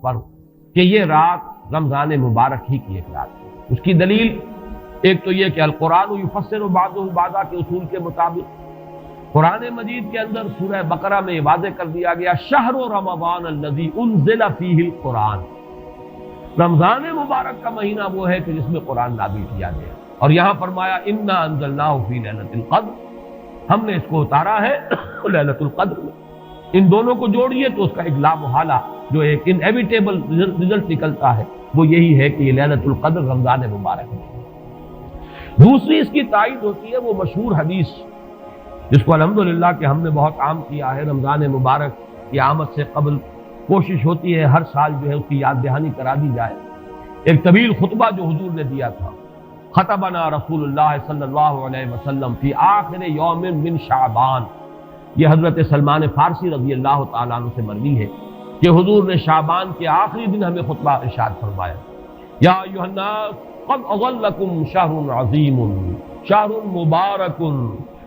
پر کہ یہ رات رمضان مبارک ہی کی ایک رات ہے۔ اس کی دلیل ایک تو یہ کہ القرآن یفسر بعضہ بعضا کے اصول کے مطابق قرآن مجید کے اندر سورہ بقرہ میں یہ واضح کر دیا گیا شہر رمضان الذی انزل فیہ القرآن، رمضان مبارک کا مہینہ وہ ہے کہ جس میں قرآن نازل کیا گیا، اور یہاں فرمایا انا انزلناہ فی لیلۃ القدر، ہم نے اس کو اتارا ہے لیلۃ القدر میں۔ ان دونوں کو جوڑیے تو اس کا ایک لا محالہ جو ایک انیویٹیبل رزلٹ نکلتا ہے وہ یہی ہے کہ یہ لیلۃ القدر رمضان مبارک ہے۔ دوسری اس کی تائید ہوتی ہے وہ مشہور حدیث جس کو الحمدللہ کہ ہم نے بہت عام کیا ہے، رمضان مبارک کی آمد سے قبل کوشش ہوتی ہے ہر سال جو ہے اس کی یاد دہانی کرا دی جائے۔ ایک طویل خطبہ جو حضور نے دیا تھا، خطبنا رسول اللہ صلی اللہ علیہ وسلم فی آخر یوم من شعبان، یہ حضرت سلمان فارسی رضی اللہ تعالیٰ عنہ سے مروی ہے کہ حضور نے شعبان کے آخری دن ہمیں خطبہ ارشاد فرمایا، یا ایھا الناس قد اظلکم شہر عظیم شہر مبارک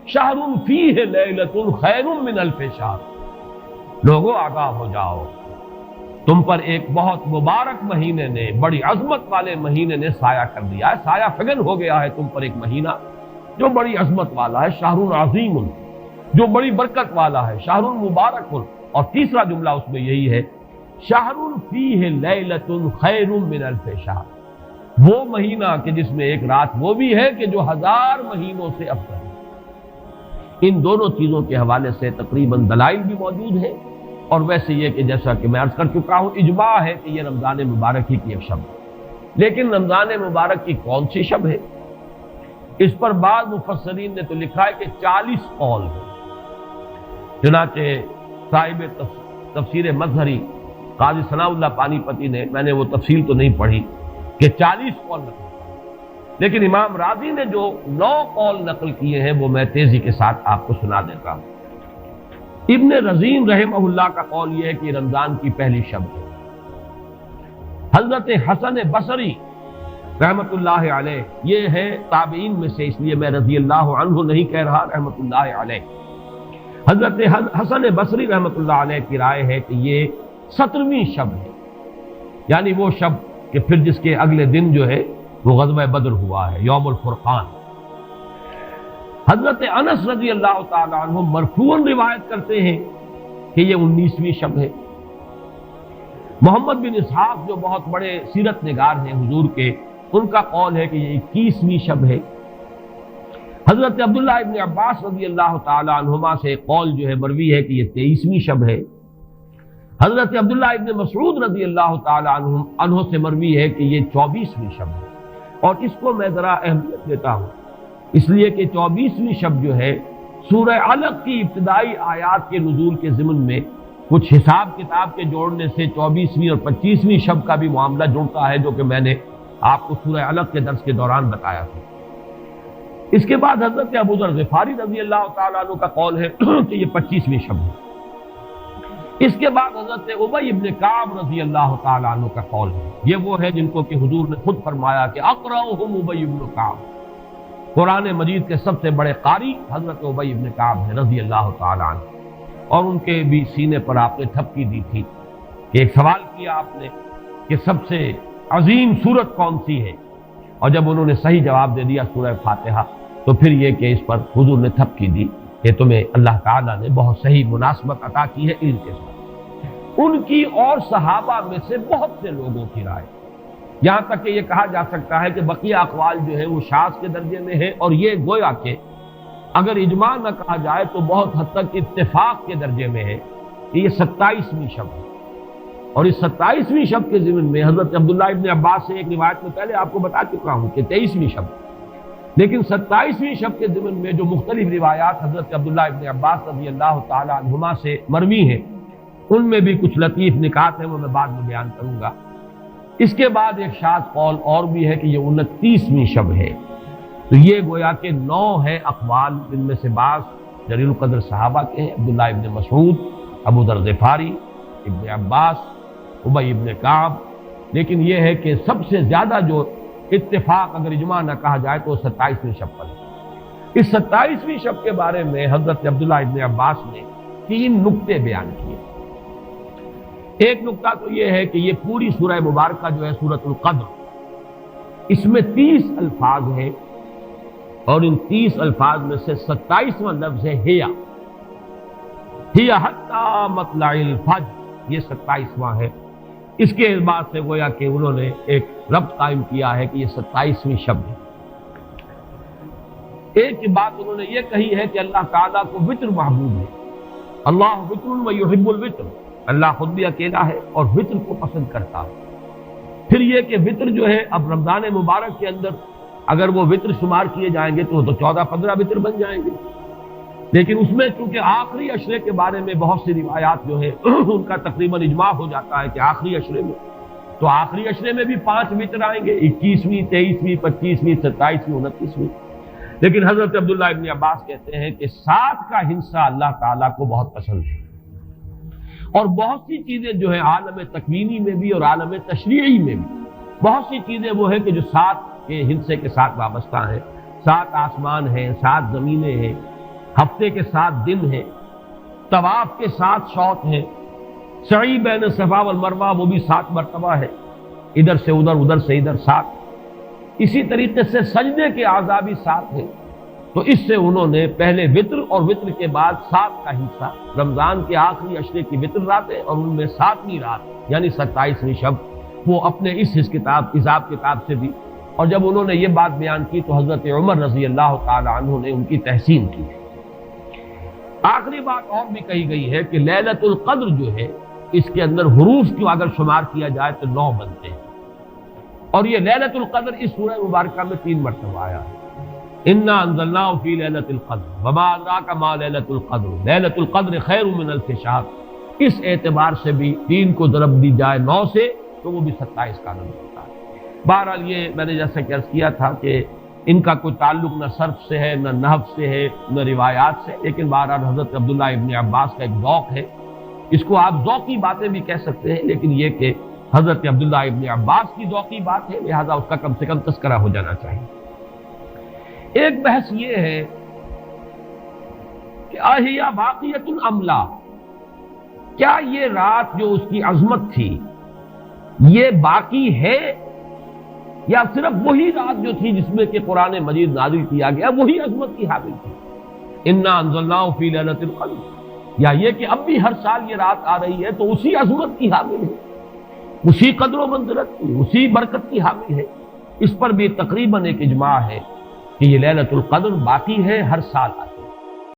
شہر فیہ لیلۃ خیر من الف شہر، لوگوں آگاہ ہو جاؤ، تم پر ایک بہت مبارک مہینے نے، بڑی عظمت والے مہینے نے سایہ کر دیا ہے، سایہ فگن ہو گیا ہے تم پر ایک مہینہ جو بڑی عظمت والا ہے، شہر عظیم جو بڑی برکت والا ہے، شہر مبارک، اور تیسرا جملہ اس میں یہی ہے شہر فیہ لیلۃ خیر من الف شہر، وہ مہینہ کہ جس میں ایک رات وہ بھی ہے کہ جو 1000 مہینوں سے افضل ہے۔ ان دونوں چیزوں کے حوالے سے تقریباً دلائل بھی موجود ہیں، اور ویسے یہ کہ جیسا کہ میں عرض کر چکا ہوں اجماع ہے کہ یہ رمضان مبارک ہی کی ایک شب ہے، لیکن رمضان مبارک کی کون سی شب ہے؟ اس پر بعض مفسرین نے تو لکھا ہے کہ 40 قول ہے۔ چنانچہ صاحب تفسیر مظہری قاضی ثناء اللہ پانی پتی نے، میں نے وہ تفصیل تو نہیں پڑھی، کہ 40 قول نقل، لیکن امام راضی نے جو 9 قول نقل کیے ہیں وہ میں تیزی کے ساتھ آپ کو سنا دیتا ہوں۔ ابن رزین رحمہ اللہ کا قول یہ ہے کہ رمضان کی پہلی شب ہے۔ حضرت حسن بصری رحمۃ اللہ علیہ یہ ہے تابعین میں سے، اس لیے میں رضی اللہ عنہ نہیں کہہ رہا، رحمۃ اللہ علیہ، حضرت حسن بصری رحمۃ اللہ علیہ کی رائے ہے کہ یہ 17ویں شب ہے، یعنی وہ شب کہ پھر جس کے اگلے دن جو ہے وہ غزوہ بدر ہوا ہے، یوم الفرقان۔ حضرت انس رضی اللہ تعالی عنہ مرفوعاً روایت کرتے ہیں کہ یہ 19ویں شب ہے۔ محمد بن اسحاق جو بہت بڑے سیرت نگار ہیں حضور کے، ان کا قول ہے کہ یہ 21ویں شب ہے۔ حضرت عبداللہ ابن عباس رضی اللہ تعالی عنہما سے ایک قول جو ہے مروی ہے کہ یہ 23ویں شب ہے۔ حضرت عبداللہ ابن مسعود رضی اللہ تعالی عنہ سے مروی ہے کہ یہ 24ویں شب ہے، اور اس کو میں ذرا اہمیت دیتا ہوں اس لیے کہ 24ویں شب جو ہے سورہ علق کی ابتدائی آیات کے نزول کے ضمن میں کچھ حساب کتاب کے جوڑنے سے 24ویں اور 25ویں شب کا بھی معاملہ جڑتا ہے، جو کہ میں نے آپ کو سورہ علق کے درس کے دوران بتایا تھا۔ اس کے بعد حضرت ابو ذر غفاری رضی اللہ تعالیٰ عنہ کا قول ہے کہ یہ 25ویں شب ہے۔ اس کے بعد حضرت ابی ابن کعب رضی اللہ تعالیٰ عنہ کا قول ہے، یہ وہ ہے جن کو کہ حضور نے خود فرمایا کہ اقرأہم ابی ابن کعب، قرآن مجید کے سب سے بڑے قاری حضرت ابی ابن کعب ہے رضی اللہ تعالیٰ عنہ، اور ان کے بھی سینے پر آپ نے تھپکی دی تھی کہ ایک سوال کیا آپ نے کہ سب سے عظیم سورت کون سی ہے، اور جب انہوں نے صحیح جواب دے دیا سورہ فاتحہ، تو پھر یہ کہ اس پر حضور نے تھپکی دی کہ تمہیں اللہ تعالیٰ نے بہت صحیح مناسبت عطا کی ہے علم کے ساتھ۔ ان کی اور صحابہ میں سے بہت سے لوگوں کی رائے، یہاں تک کہ یہ کہا جا سکتا ہے کہ بقیہ اقوال جو ہے وہ شاذ کے درجے میں ہے، اور یہ گویا کہ اگر اجماع نہ کہا جائے تو بہت حد تک اتفاق کے درجے میں ہے کہ یہ 27ویں شب ہے۔ اور اس 27ویں شب کے ضمن میں حضرت عبداللہ ابن عباس سے ایک روایت میں پہلے آپ کو بتا چکا ہوں کہ 23ویں شب، لیکن 27ویں شب کے ضمن میں جو مختلف روایات حضرت عبداللہ ابن عباس رضی اللہ تعالی عنہما سے مروی ہیں، ان میں بھی کچھ لطیف نکات ہیں، وہ میں بعد میں بیان کروں گا۔ اس کے بعد ایک شاذ قول اور بھی ہے کہ یہ 29ویں شب ہے، تو یہ گویا کہ 9 ہے اقوال، جن میں سے بعض جلیل القدر صحابہ کے ہیں، عبداللہ ابن مسعود، ابو ذر غفاری، ابن عباس، ابی ابن کعب، لیکن یہ ہے کہ سب سے زیادہ جو اتفاق اگر اجماع نہ کہا جائے تو 27ویں شب پر ہے۔ اس 27ویں شب کے بارے میں حضرت عبداللہ ابن عباس نے 3 نکتے بیان کیے۔ ایک نقطہ تو یہ ہے کہ یہ پوری سورہ مبارکہ جو ہے سورۃ القدر، اس میں 30 الفاظ ہیں، اور ان 30 الفاظ میں سے 27واں لفظ ہے ہیا حتی مطلع الفجر، یہ 27واں ہے۔ اس کے اعتبار سے گویا کہ انہوں نے ایک ربط قائم کیا ہے کہ یہ 27ویں شب ہے۔ ایک بات انہوں نے یہ کہی ہے کہ اللہ تعالیٰ کو وطر محبوب ہے، اللہ وطر و یحب الوطر، اللہ خود بھی اکیلا ہے اور وطر کو پسند کرتا ہے۔ پھر یہ کہ وطر جو ہے اب رمضان مبارک کے اندر اگر وہ وطر شمار کیے جائیں گے تو 14-15 وطر بن جائیں گے، لیکن اس میں چونکہ آخری عشرے کے بارے میں بہت سی روایات جو ہے ان کا تقریباً اجماع ہو جاتا ہے کہ آخری عشرے میں، تو آخری عشرے میں بھی 5 وطر آئیں گے، 21ویں، 23ویں، 25ویں، 27ویں، 29ویں۔ لیکن حضرت عبداللہ ابن عباس کہتے ہیں کہ 7 کا ہندسہ اللہ تعالیٰ کو بہت پسند ہے، اور بہت سی چیزیں جو ہیں عالم تکوینی میں بھی اور عالم تشریعی میں بھی بہت سی چیزیں وہ ہیں کہ جو 7 کے ہندسے کے ساتھ وابستہ ہیں۔ 7 آسمان ہیں، 7 زمینیں ہیں، ہفتے کے 7 دن ہیں، طواف کے 7 شوط ہیں، سعی بین صفا والمروہ وہ بھی 7 مرتبہ ہے، ادھر سے ادھر، ادھر سے ادھر 7۔ اسی طریقے سے سجدے کے اعضاء بھی 7 ہیں، تو اس سے انہوں نے پہلے وطر اور وطر کے بعد 7 کا حصہ، رمضان کے آخری عشرے کی وطر راتیں اور ان میں 7ویں رات یعنی 27ویں شب، وہ اپنے اس حساب کتاب سے بھی۔ اور جب انہوں نے یہ بات بیان کی تو حضرت عمر رضی اللہ تعالی عنہ نے ان کی تحسین کی۔ آخری بات اور بھی کہی گئی ہے کہ لیلۃ القدر جو ہے اس کے اندر حروف کو اگر شمار کیا جائے تو 9 بنتے ہیں، اور یہ لیلۃ القدر اس سورہ مبارکہ میں 3 مرتبہ آیا ہے۔ انا انزلناہ فی لیلۃ القدر وما ادراک ما لیلۃ القدر لیلۃ القدر خیر من الف شہر۔ اس اعتبار سے بھی 3 کو ضرب دی جائے 9 سے تو وہ بھی 27 کا نمبر ہوتا ہے۔ بہرحال یہ میں نے جیسا کہ عرض کیا تھا کہ ان کا کوئی تعلق نہ صرف سے ہے، نہ نحو سے ہے، نہ روایات سے، لیکن بہرحال حضرت عبداللہ ابن عباس کا ایک ذوق ہے، اس کو آپ ذوقی باتیں بھی کہہ سکتے ہیں، لیکن یہ کہ حضرت عبداللہ ابن عباس کی ذوقی بات ہے، لہذا اس کا کم سے کم تذکرہ ہو جانا چاہیے۔ ایک بحث یہ ہے کہ اہیا باقیۃ ام لا، کیا یہ رات جو اس کی عظمت تھی یہ باقی ہے، یا صرف وہی رات جو تھی جس میں کہ قرآن مجید نازل کیا گیا وہی عظمت کی حامل تھی؟ انا انزلناہ فی لیلۃ القدر، یا یہ کہ اب بھی ہر سال یہ رات آ رہی ہے تو اسی عظمت کی حامل ہے، اسی قدر و منزلت کی، اسی برکت کی حامل ہے؟ اس پر بھی تقریباً ایک اجماع ہے کہ یہ لیلۃ القدر باقی ہے، ہر سال آتی ہے۔